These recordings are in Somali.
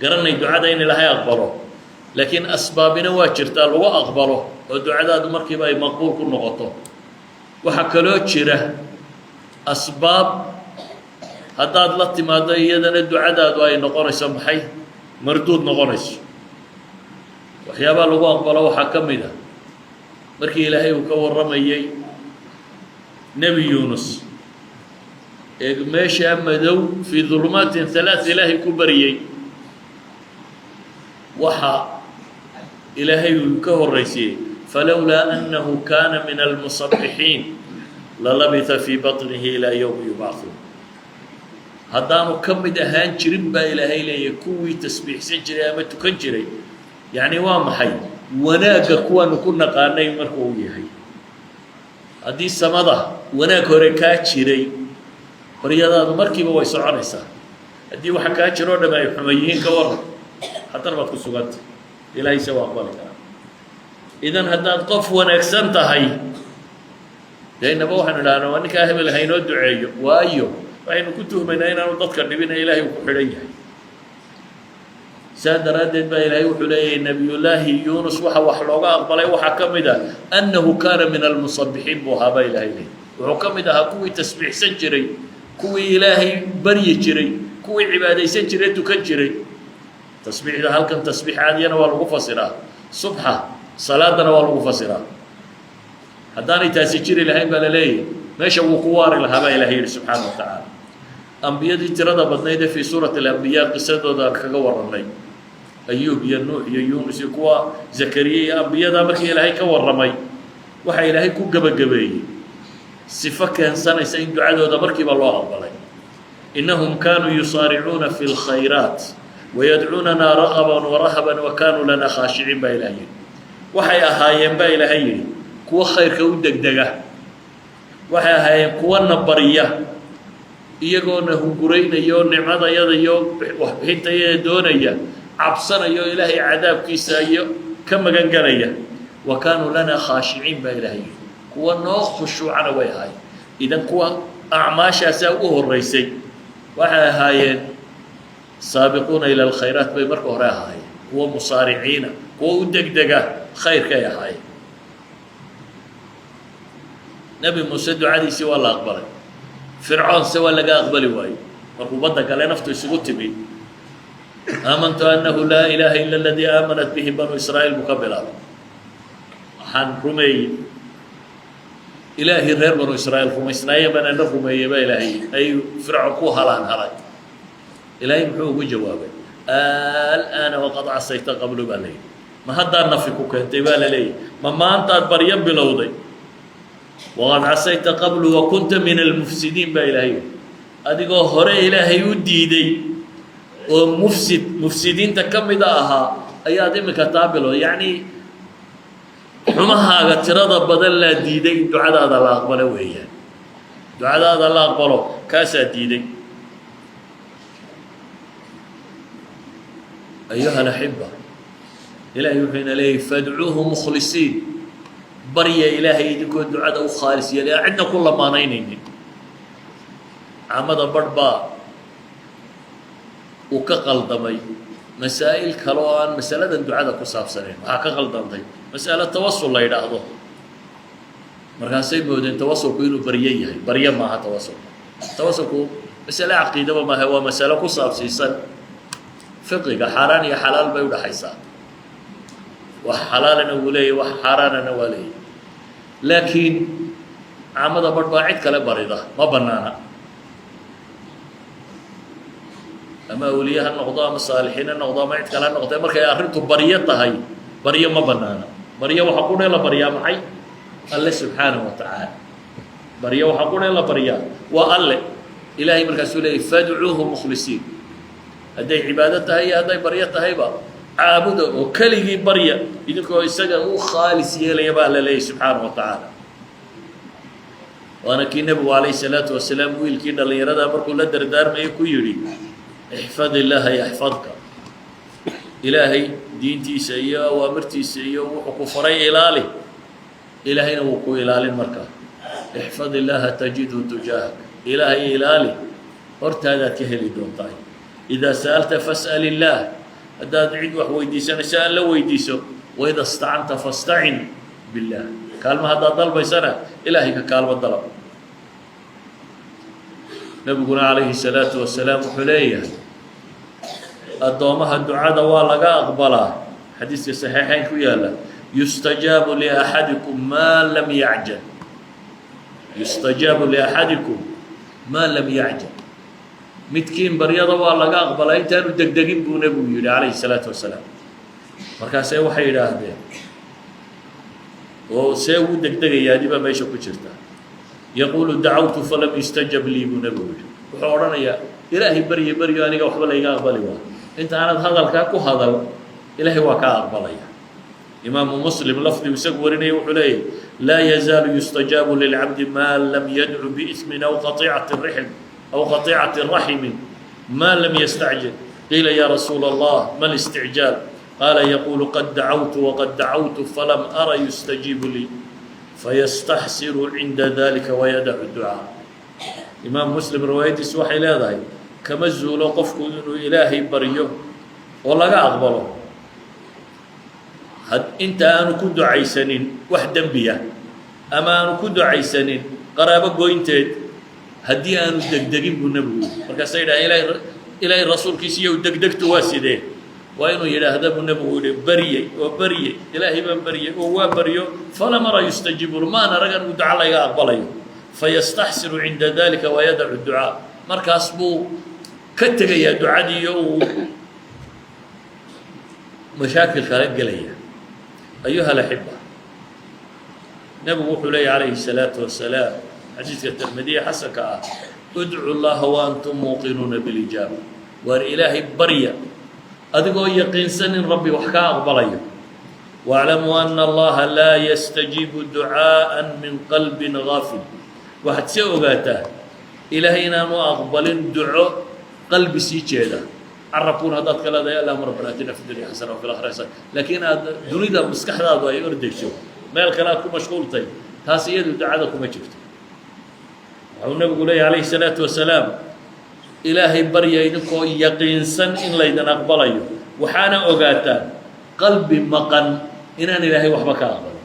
garanay ducada in ilaahay aqbalo laakiin asbaabina waa jirtaa lagu aqbalo oo ducadaadu markiiba ay maqbuul ku noqoto waxa kaloo jira asbaab haddaad la timaado iyadana ducadaadu ay noqonayso maxay marduud noqonayso waxyaabaha lagu aqbalo waxaa ka mid ah markii ilaahay uu ka warramayay nebi yuunus ee meesha madow fii dulumaatin halaath ilaahay ku baryay waxa ilaahay uu ka horraysiyey falowlaa annahu kaana min almusabbixiin lalabitha fii baطnihi ilaa yowmi yubcaثuun haddaanu ka mid ahaan jirin baa ilaahay leeyahay kuwii tasbiixsan jiray ama tukan jiray yacni waa maxay wanaagga kuwaanu ku naqaanay marka uu yahay haddii samada wanaag hore kaa jiray baryadaadu markiiba way soconaysaa haddii waxa kaa jiroo dham ay xuma yihiin ka waran haddana baad ku suganta ilaahay se waa aqbali karaa idan haddaad qof wanaagsan tahay dee inaba waxaanu idhahnaa waa ninkaa hebel haynoo duceeyo waayo waxaynu ku tuhmaynaa inaanu dadka dhibina ilaahay uu ku xidhan yahay saa daraaddeed baa ilaahay wuxuu leeyahay nebiyullaahi yuunus waxa wax looga aqbalay waxaa ka mid ah annahu kaana min almusabbixiin buu ahaa baa ilaahay leeyahy wuxuu ka mid ahaa kuwii tasbiixsan jiray kuwii ilaahay baryi jiray kuwii cibaadaysan jiray tukan jiray tasbiixda halkan tasbiix caadiyana waa lagu fasiraa subxa salaadana waa lagu fasiraa haddaanay taasi jiri lahayn baa la leeyahy meesha wuu ku waari lahaa baa ilaahay yidhi subxaana wa tacaala ambiyadii tirada badnayd ee fii suurati alambiyaa qisadooda aan kaga warramnay ayuub iyo nuux iyo yuunus iyo kuwa zakariya iyo ambiyadaa markii ilaahay ka warramay waxaa ilaahay ku gebagabeeyey sifo keensanaysa in ducadooda markiiba loo aqbalay innahum kaanuu yusaaricuuna fi lkhayraat wayadcuunanaa ragaban warahaban wa kaanuu lanaa khaashiciin baa ilahay yidhi waxay ahaayeen baa ilaahay yidhi kuwa khayrka u degdega waxay ahaayeen kuwana barya iyagoona hunguraynaya oo nicmadayada iyo waxbixintayada doonaya cabsanaya oo ilaahay cadaabkiisa iyo ka magan galaya wa kaanuu lanaa khaashiciin baa ilaahay yidhi kuwa noo khushuucana way ahaayeen idan kuwa acmaashaasaa u horraysay waxay ahaayeen saabiquuna ila alkhayraat bay marka hore ahaayeen kuwa musaariciina kuwa u degdega khayrkay ahaayeen nebi muuse ducadiisii waa la aqbalay fircoon se waa laga aqbali waayey markuu badda gale naftu isugu timid aamantu annahu laa ilaaha ila aladii aamanat bihi banu israa'iil buu ka bilaabay waxaan rumeeyey ilaahii reer banu israa'iil rumaysnaayeen baan ana rumeeyey baa ilaahay ayuu fircoon ku halaan halay ilaahay muxuu ugu jawaabay al'aana waqad casayta qablu baa layidhi ma haddaa nafi ku keentay baa la leeyahy ma maantaad baryo bilowday waqad casayta qablu wa kunta min almufsidiin baa ilaahay adigoo hore ilaahay u diiday oo mufsidiinta ka mida ahaa ayaad iminka taa bilowday yacni xumahaaga tirada badan laa diiday in ducadaada la aqbalo weeyaan ducadaada la aqbalo kaasaa diiday ayuha alaxiba ilaahay wuxuu ina leeyahy fadcuuhu mukhlisiin barya ilaahay idinkoo ducada u khaalis yeelay aan cidna ku lamaanaynaynin caamada barh baa uu ka qaldamay masaa'il kale oo aan masaladan ducada ku saabsanayn waxaa ka qaldantay mas'alo tawasul la yidhaahdo markaasay moodeen tawasulku inuu baryo yahay baryo maaha tawasulku tawasulku masale caqiidaba maaha waa masalo ku saabsiisan fiqiga xaaraan iyo xalaal bay udhaxaysaa wax xalaalana wuu leeyahy wax xaaraanana waa leeyahy laakiin caamada barh baa cid kale barida ma bannaana ama awliye ha noqdo ama saalixiin ha noqdo ama cid kale ha noqdo markay arrintu baryo tahay baryo ma bannaana baryo waxa qudhee la baryaa maxay alle subxaanahu wa tacaala baryo waxa qudhee la baryaa waa alle ilaahay markaasuu leeyahy fadcuuhu mukhlisiin hadday cibaado tahay iyo hadday baryo tahayba caabuda oo keligii barya idinkoo isaga u khaalis yeelaya baa la leeyahy subxaanahu wa tacaala waana kii nebigu calayhi salaatu wasalaam wiilkii dhallinyarada markuu la dardaarmayay ku yidhi ixfad illaaha yaxfadka ilaahay diintiisa iyo awaamirtiisa iyo wuxuu ku faray ilaali ilaahayna wuu ku ilaalin markaa ixfad illaaha tajidhu tujaahak ilaahay ilaali hortaadaad ka heli doontaa idaa sa'alta fas'al illaah haddaad cid wax weydiisanayso aan la weydiiso waida istacanta fastacin billaah kaalma haddaad dalbaysana ilaahay ka kaalmo dalab nabiguna calayhi salaatu wasalaam wuxuu leeyahay addoomaha ducada waa laga aqbalaa xadiiska saxiixayn ku yaalla yustajaabu liaxadikum maa lam yacjal yustajaabu liaxadikum maa lam yacjal midkiin baryada waa laga aqbalaa intaanu degdegin buu nebigu yidhi calayhi salaatu wasalaam markaasee waxay yidhaahdeen oo see ugu degdegayaa adibaa meesha ku jirta yaquulu dacawtu falam yustajab lii buu nebigu yidhi wuxuu odhanayaa ilaahay barye baryo aniga waxba layga aqbali waa inta aanad hadalkaa ku hadal ilaahay waa kaa aqbalaya imaamu muslim lafdigu isagu warinaya wuxuu leeyahy laa yazaalu yustajaabu lilcabdi maa lam yadcu biismin aw qatiicati rixm aw qatiicati raximin maa lam yastacjil qiila ya rasuula allah ma listicjaal qaala yaquulu qad dacawtu waqad dacawtu falam ara yustajiibu lii fayastaxsiru cinda dalika wayadacu ducaa imaam muslim riwaayadiisu waxay leedahay kama zuulo qofku inuu ilaahay baryo oo laga aqbalo inta aanu ku ducaysanin wax dembiya ama aanu ku ducaysanin qaraabo goynteed haddii aanu degdegin buu nebigu yidhi markaasay yidhaha ilaahay rasuulkiisa iyo degdegtu waa sidee waa inuu yidhaahda buu nebigu yidhi baryey oo baryey ilaahay baan baryey oo waa baryo falam ara yustajiibu maan aragan uu duca layga aqbalayo fayastaxsiru cinda dalika wayadacu ducaa markaas buu ka tegayaa ducadii iyo uu mashaakil kala gelaya ayuha alaxiba nebigu wuxuu leeyahy calayhi الsalaatu wasalaam xadiidka tirmidiya xasanka ah udcu llaha waantum muuqinuuna bilijaaba waar ilaahay barya adigoo yaqiinsan in rabbi wax kaa aqbalayo waaclamuu ana allaha laa yastajiibu ducaaءa min qalbi gaafil waxaad see ogaataa ilaahay inaanu aqbalin duco qalbi sii jeeda carabkuuna haddaad ka leedahay allahuma rabbana atina fi dunya xasana wafi lakhira xasana laakiin aad dunida maskaxdaadu ay ordayso meel kale aad ku mashquultay taas iyadu ducada kuma jirto waxuu nebigu leeyahy calayhi salaatu wasalaam ilaahay barya idinkoo yaqiinsan in laydin aqbalayo waxaana ogaataan qalbi maqan inaan ilaahay waxba ka aqbalin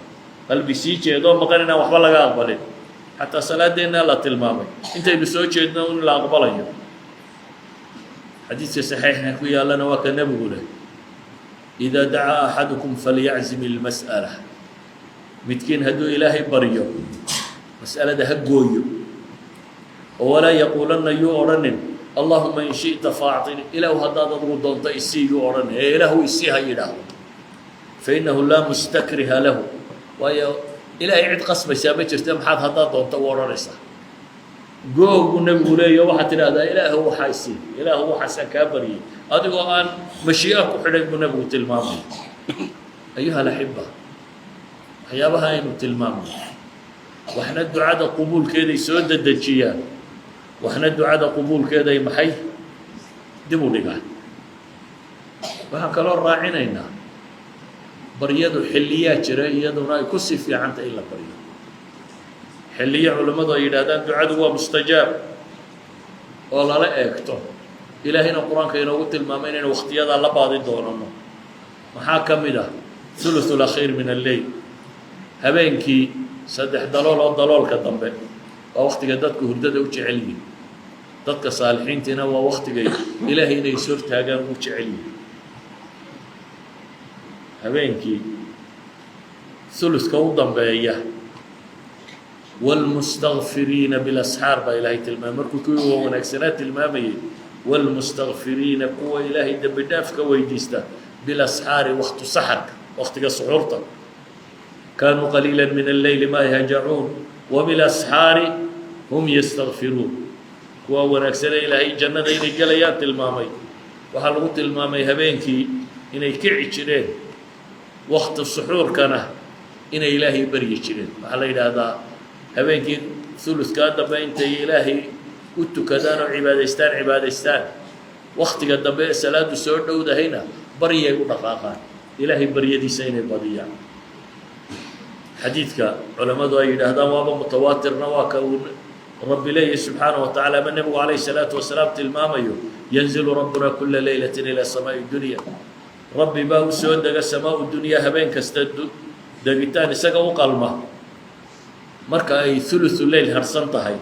qalbi sii jeedoo maqan inaan waxba laga aqbalin xataa salaadeenna la tilmaamay intaynu soo jeedno in la aqbalayo xadiidka saxiixa ku yaallana waa ka nebigu leh idaa dacaa axadukum falyaczim ilmas'ala midkiin hadduu ilaahay baryo mas'alada ha gooyo oo walaa yaquulanna yuu odhanin allahuma in shi'ta faactini ilaahu haddaad adigu doonto isii yuu odhanin ee ilaahu isii ha yidhaahdo fainahu laa mustakriha lahu waayo ilaahay cid qasbaysaa ma jirta maxaad haddaad doonto u odhanaysaa googu nebigu leeyo waxaad tidhaahdaa ilaahu waxaa isii ilaahu waxaasaan kaa baryay adigoo aan mashii'a ku xidhayn buu nebigu tilmaamay ayuha alaxiba waxyaabaha aynu tilmaamay waxna ducada qubuulkeeday soo dedejiyaan waxna ducada qubuulkeeday maxay dib u dhigaan waxaan kaloo raacinaynaa baryadu xilliyaa jira iyaduna ay ku sii fiicanta in la baryo xilliyo culimmadu ay yidhaahdaan ducadu waa mustajaab oo lala eegto ilaahayna qur-aanka inoogu tilmaamay inaynu wakhtiyadaa la baadi doonano maxaa ka mid ah ثuluثu اlakhiir min alleyl habeenkii saddex dalool oo daloolka dambe waa waktiga dadku hurdada u jecel yihin dadka saalixiintiina waa waktigay ilaahay inay is hortaagaan u jecel yihin habeenkii ثuluثka u dambeeya wاlmustakfiriina bilasxaar baa ilaahay tilmaamay markuu kuwii waa wanaagsanaa tilmaamayay wاlmustakfiriina kuwa ilaahay dembi dhaafka weydiista bilasxaari waktu saxarka waktiga suxuurta kaanuu qaliila min alleyli maa yahjacuun wabilasxaari hum yastakfiruun kuwa wanaagsane ilaahay jannada inay gelayaan tilmaamay waxaa lagu tilmaamay habeenkii inay kici jireen wakti suxuurkana inay ilaahay baryi jireen waxaa la yidhaahdaa habeenkii ثuluثkaa dambe intay ilaahay u tukadaan oo cibaadaystaan waktiga dambe ee salaadu soo dhowdahayna baryay u dhaqaaqaan ilaahay baryadiisa inay badiyaan xadiidka culammadu ay yidhaahdaan waaba mutawaatirna waa ka uu rabbi leeyahy subxaanaه wa tacala ama nebigu calayhi الsalaatu wasalaam tilmaamayo yanzilu rabbuna kula laylaة ilى samaaءi dunya rabbi baa u soo dega samaa dunyaa habeen kasta degitaan isaga u qalma marka ay thuluthu leyl harsan tahay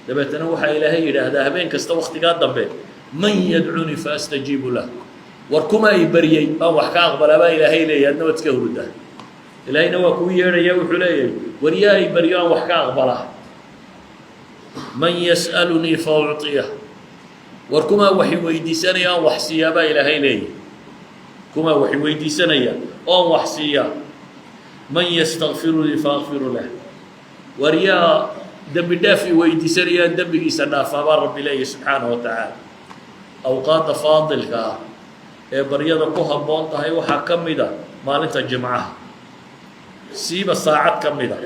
dabeetana waxaa ilaahay yidhaahdaa habeen kasta waktigaa dambe man yadcunii fa astajiibu lah war kuma ay baryey aan wax ka aqbalaa baa ilaahay leeyahay adna waad iska hurdaa ilaahayna waa kuu yeedhaya wuxuu leeyahay war yaa ay baryo aan wax ka aqbalaa man yas'alunii fa ucطiyah war kumaa waxi weydiisanaya aan wax siiyaa baa ilaahay leeyahay kumaa waxi weydiisanaya oon wax siiyaa man yastakfirunii fa akfiru lah war yaa dembi dhaaf i weydiisanaya aan dembigiisa dhaafaa baa rabbi leeyahay subxaanahu wa tacaala awqaadda faadilka ah ee baryada ku habboon tahay waxaa ka mida maalinta jimcaha siiba saacad ka mida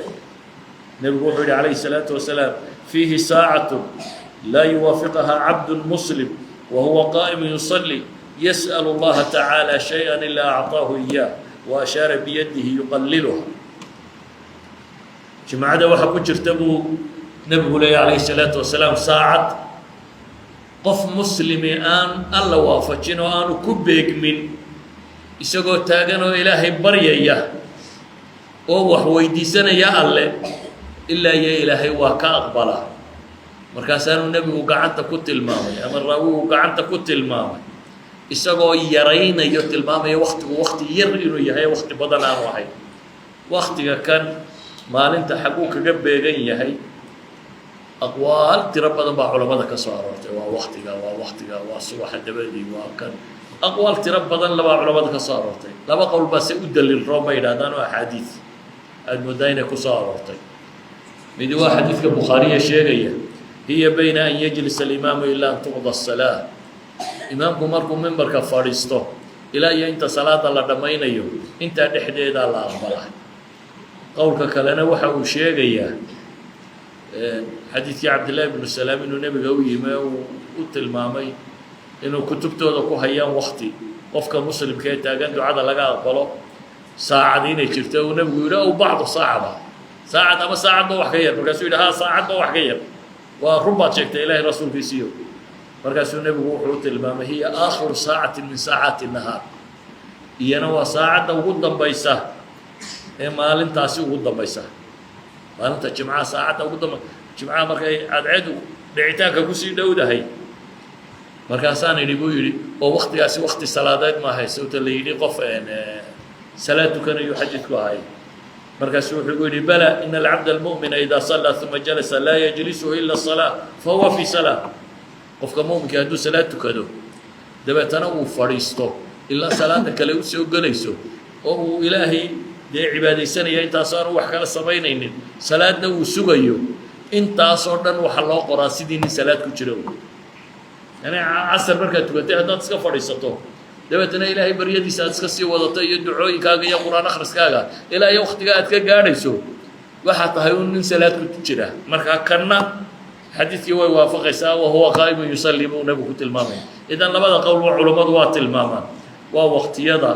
nebigu wuxuu yihi calayhi الsalaatu wasalaam fiihi saacatu laa yuwaafiqahaa cabdu muslim wa huwa qaa'imu yusalli yas'al اllaha tacaala shayئa ilaa acطaahu iyaah wa ashaara biyadihi yuqaliluha jimcada waxaa ku jirta buu nebigu leeya calayhi الsalaatu wasalaam saacad qof muslimi aan alla waafajin oo aanu ku beegmin isagoo taagan oo ilaahay baryaya oo wax weydiisanaya alle ilaa iyo ilaahay waa ka aqbalaa markaasaanuu nebigu gacanta ku tilmaamay ama raawigu gacanta ku tilmaamay isagoo yaraynayo tilmaamaya waktigu wakti yar inuu yahay wakti badan aanu ahayn waktiga kan maalinta xaguu kaga beegan yahay aqwaal tiro badan baa culamada ka soo aroortay waa waktiga waa subaxa dabadii waa kan aqwaal tiro badan labaa culamada ka soo aroortay laba qowl baa se u daliil roob bay yidhahdaan oo axaadiid aada moodaa inay ku soo aroortay midi waa xadiidka bukhaariya sheegaya hiya bayna an yajlisa alimaamu ilaa an tuqda asalaa imaamku markuu mimbarka fadhiisto ilaa iyo inta salaada la dhammaynayo intaa dhexdeedaa la aqbalaa qowlka kalena waxa uu sheegayaa xadiidkii cabdillahi bnu salaam inuu nebiga u yimi uu u tilmaamay inuu kutubtooda ku hayaan wakti qofka muslimka ee taagan ducada laga aqbalo saacad inay jirto uu nebigu yidhi ow bacdu saacada saacad ama saacadba wax ka yar markaasuu yidhi ha saacadba wax ka yar waa run baad sheegtay ilaahay rasuulkiisiiyo markaasuu nebigu wuxuu u tilmaamay hiya aakhiru saacati min saacaati nahaar iyana waa saacadda ugu dambaysa ee maalintaasi ugu dambaysa maalinta jimcaha saacadda ugu damba jimcaha markay cadceedu dhicitaanka kusii dhowdahay markaasaan idhi buu yidhi oo waktigaasi wakti salaadeed maahay sawta la yidhi qof salaad tukanayu xajidku ahay markaasuu wuxuu ku yidhi bala ina alcabda almu'mina idaa sallaa uma jalasa laa yajlisuhu ila salaa fahuwa fii salaa qofka mu'minka hadduu salaad tukado dabeetana uu fadhiisto ilaa salaada kale u soo gelayso oo uu ilaahay dee cibaadaysanaya intaasoo aanu wax kala samaynaynin salaadna uu sugayo intaasoo dhan waxaa loo qoraa sidii nin salaad ku jira yani casar markaad tukatay haddaad iska fadhiisato dabeetana ilaahay baryadiisa aad iska sii wadato iyo ducooyinkaaga iyo qur-aan akhriskaaga ilaa iyo waktiga aad ka gaadhayso waxaa tahay un nin salaad ku jira markaa kanna xadiidkii way waafaqaysaa wahuwa qaa'imun yusalli buu nebigu ku tilmaamaya idan labada qowl waa culammadu waa tilmaamaan waa waktiyada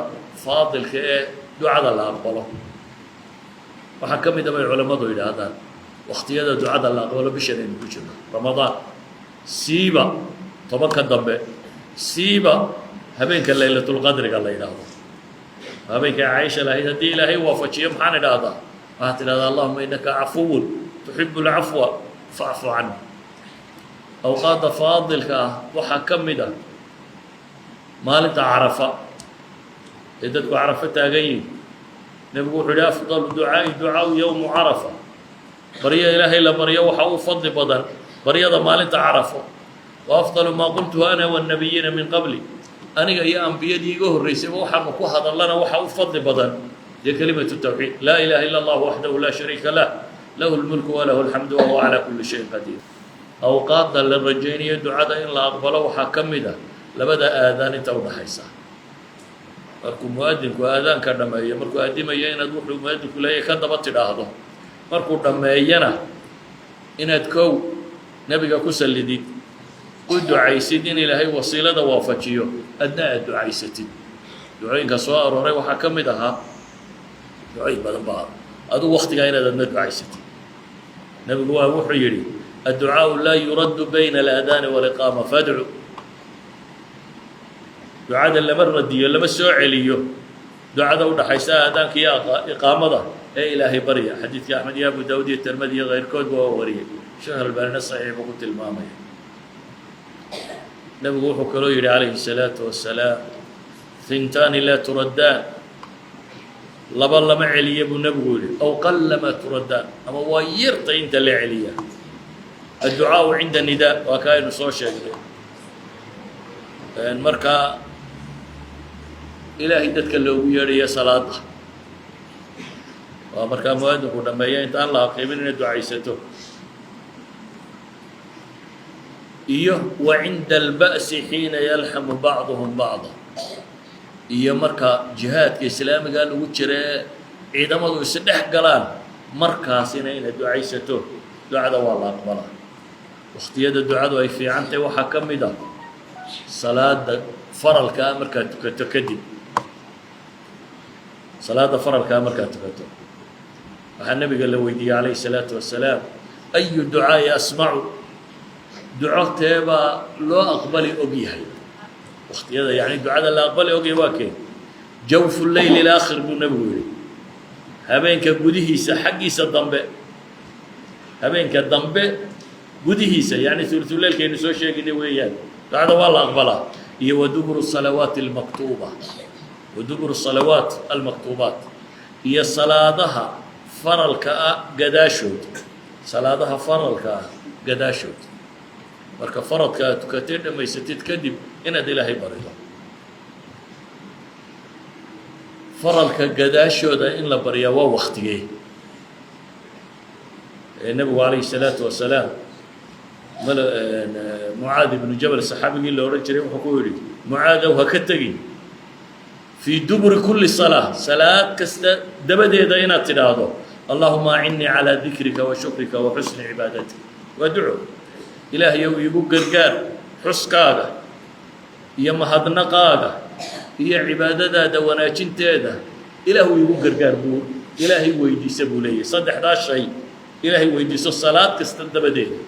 faadilka ee ducada la aqbalo waxaa ka mida bay culammadu yidhaahdaan waktiyada ducada la aqbalo bishan aynu ku jirno ramadaan siiba tobanka dambe siiba habeenka laylatulqadriga la yidhaahdo habeenka caaisha lahayd haddii ilaahay waafajiyo maxaan idhaahdaa waxaad tidhahdaa allahuma innaka cafuwun tuxibu lcafwa facfu canni awqaadda faadilka ah waxaa ka mid ah maalinta carafa ee dadku carafo taagan yihin nebigu wuxuu yihi afdalu ducaa'i ducaau yowmu carafa baryo ilaahay la baryo waxa u fadli badan baryada maalinta carafo wa afdalu maa qultuhu ana wاnnabiyiina min qabli aniga iyo ambiyadii iga horraysayba waxaanu ku hadallana waxa u fadli badan dee kelimatu tawxiid laa ilaha illa allah waxdahu laa shariika lah lahu lmulku walahu alxamdu wahuwa calaa kulli shayin qadiir awqaadda la rajaynayo ducada in la aqbalo waxaa ka mid ah labada aadaan inta udhaxaysa markuu muadinku aadaanka dhammeeyo markuu aadimayo inaad wuxuu muadinku leeyahay ka daba tidhaahdo markuu dhammeeyana inaad kow nebiga ku sallidid u ducaysid in ilaahay wasiilada waafajiyo adna aad ducaysatid ducooyinka soo arooray waxaa ka mid ahaa ducooyin badan baa adugu waktigaa inaad adna ducaysatid nebigu waa wuxuu yidhi adducaau laa yuraddu bayna alaadaani waliqaama fadcu ducada lama radiyo lama soo celiyo ducada u dhaxaysa aadaanka iyo iqaamada ee ilaahay barya xadiidka axmed iyo abu daawud iyo tirmidi iyo keyrkoodba waa wariyey sheekh albaanina saxiix buu ku tilmaamaya nebigu wuxuu kaloo yidhi calayhi الsalaatu wasalaam hintaani laa turaddaan laba lama celiya buu nebigu yidhi aw qallama turaddaan ama waa yarta inta la celiya adducaau cinda nidaa waa ka aynu soo sheegnay markaa ilaahay dadka loogu yeedhaya salaada waa markaa muaadinku dhameeya intaan la aqiimin inay ducaysato iyo wa cinda alba'si xiina yalxamu bacduhum bacda iyo marka jihaadka islaamiga lagu jira ee ciidamadu isdhex galaan markaasina inay ducaysato ducada waa la aqbalaa waqtiyada ducadu ay fiican tahay waxaa ka mid ah salaada faralkaa markaad tukato kadib salaada faralkaa markaad tukato waxaa nabiga la weydiiyey calayhi الsalaatu wasalaam ayu ducaa'i asmacu duco teebaa loo aqbali og yahay waqtiyada yani ducada la aqbali og yahay waa kee jawfu leyl ilaakhir buu nebigu yihi habeenka gudihiisa xaggiisa dambe habeenka dambe gudihiisa yani ululeylkaynu soo sheeginay weeyaan ducada waa la aqbalaa iyo waduburu salawaati almaktuuba waduburu salawaat almaktuubaat iyo salaadaha faralka ah gadaashood salaadaha faralka ah gadaashood marka faradka aad tukatee dhammaysatid kadib inaad ilaahay barido faralka gadaashooda in la baryaa waa waktigee nebigu calayhi الsalaatu wasalaam mucaad ibnu jabal saxaabigii la odhan jiray wuxuu ku yidhi mucaadow ha ka tegin fii duburi kuli salaa salaad kasta dabadeeda inaad tidhaahdo allahuma acinnii calىa dikrika wa shukrika wa xusni cibaadatik waa duco ilaahayow iigu gargaar xuskaaga iyo mahadnaqaaga iyo cibaadadaada wanaajinteeda ilaahu iigu gargaar buu ilaahay weydiisa buu leeyahy saddexdaa shay ilaahay weydiiso salaad kasta dabadeeda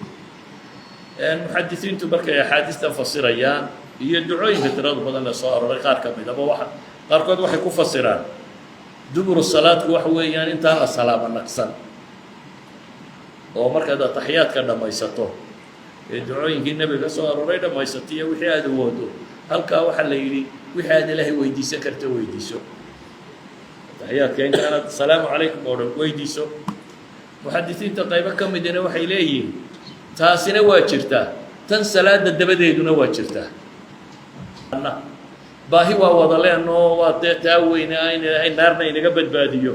muxadisiintu markay axaadiistan fasirayaan iyo ducooyinka tirada badan la soo aroray qaar ka mid aba waa qaarkood waxay ku fasiraan duburu salaadku waxa weeyaan intaan la salaamo naqsan oo markaad ataxiyaadka dhammaysato ee ducooyinkii nebiga ka soo aroray dhammaysatay iyo wixii aad awoodo halkaa waxaa la yidhi wixii aad ilaahay weydiisan karta weydiiso ataxiyaadka intaanad asalaamu calaykum oo dhan weydiiso muxadisiinta qaybo ka midina waxay leeyihiin taasina waa jirtaa tan salaada dabadeeduna waa jirtaa baahi waa wada leenoo waa dee taa weyne in naarna inaga badbaadiyo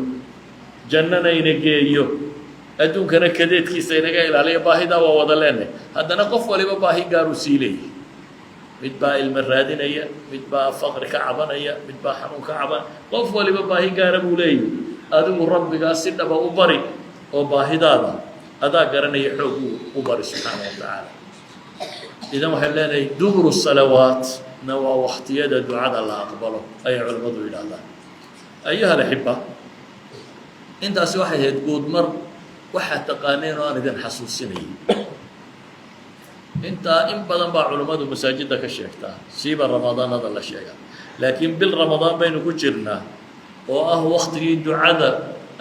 jannana ina geeyo adduunkana kadeedkiisa inaga ilaaliyo baahidaa waa wada leene haddana qof waliba baahi gaaruu sii leeyahy mid baa ilma raadinaya mid baa faqri ka cabanaya mid baa xanuun ka caban qof waliba baahi gaara buu leeyahy adigu rabbigaa si dhaba u bari oo baahidaada adaa garanaya xoog u bari subxaana wa tacaala idan waxaan leenahay duburu salawaatna waa waktiyada ducada la aqbalo ayay culimmadu yidhaahdaan ayuha alaxiba intaasi waxay ahayd guudmar waxaad taqaaneen oo aan idin xasuusinayay intaa in badan baa culimmadu masaajidda ka sheegtaa siiba ramadaanada la sheegaa laakiin bil ramadaan baynu ku jirnaa oo ah waktigii ducada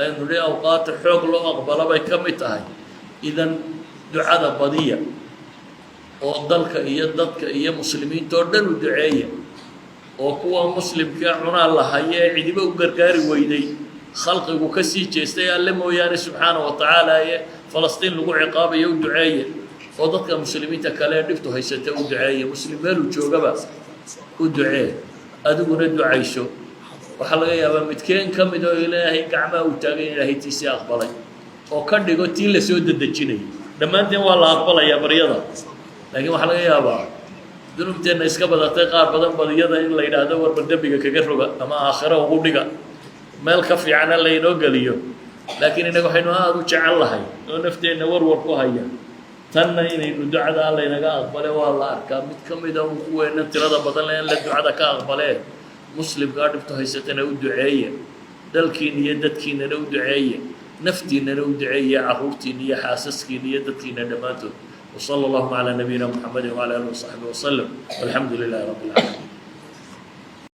aynu hi awqaata xoog loo aqbala bay ka mid tahay idan ducada badiya oo dalka iyo dadka iyo muslimiinta oo dhan u duceeya oo kuwa muslimkaa cunaa la haya ee cidiba u gargaari weyday khalqigu ka sii jeestay alle mooyaane subxaana wa tacaala ee falastiin lagu ciqaabayo u duceeya oo dadka muslimiinta kale ee dhibtu haysata u duceeya muslim meeluu joogaba u ducee adiguna ducayso waxaa laga yaabaa midkeen ka mid oo ilaahay gacmaha uu taagay ilaahay tiisii aqbalay oo ka dhigo tii la soo dedejinayay dhammaanteen waa la aqbalayaa baryada laakiin waxaa laga yaabaa dunubteenna iska badatay qaar badan badiyada in la yidhaahdo warba dembiga kaga roga ama aakhiro ugu dhiga meel ka fiicana laynoo geliyo laakiin innaga waxaynu aada u jecel lahay oo nafteenna warwar ku haya tanna inaynu ducada allaynaga aqbale waa la arkaa mid ka mida uu ku weyna tirada badan le in la ducada ka aqbalee muslimkaa dhibto haysatana u duceeya dalkiina iyo dadkiinana u duceeya naftiinana u duceeya carruurtiina iyo xaasaskiina iyo dadkiina dhammaantood وصلى الله على نبينا محمد وعلى اله وصحبه وسلم والحمد لله رب العالمين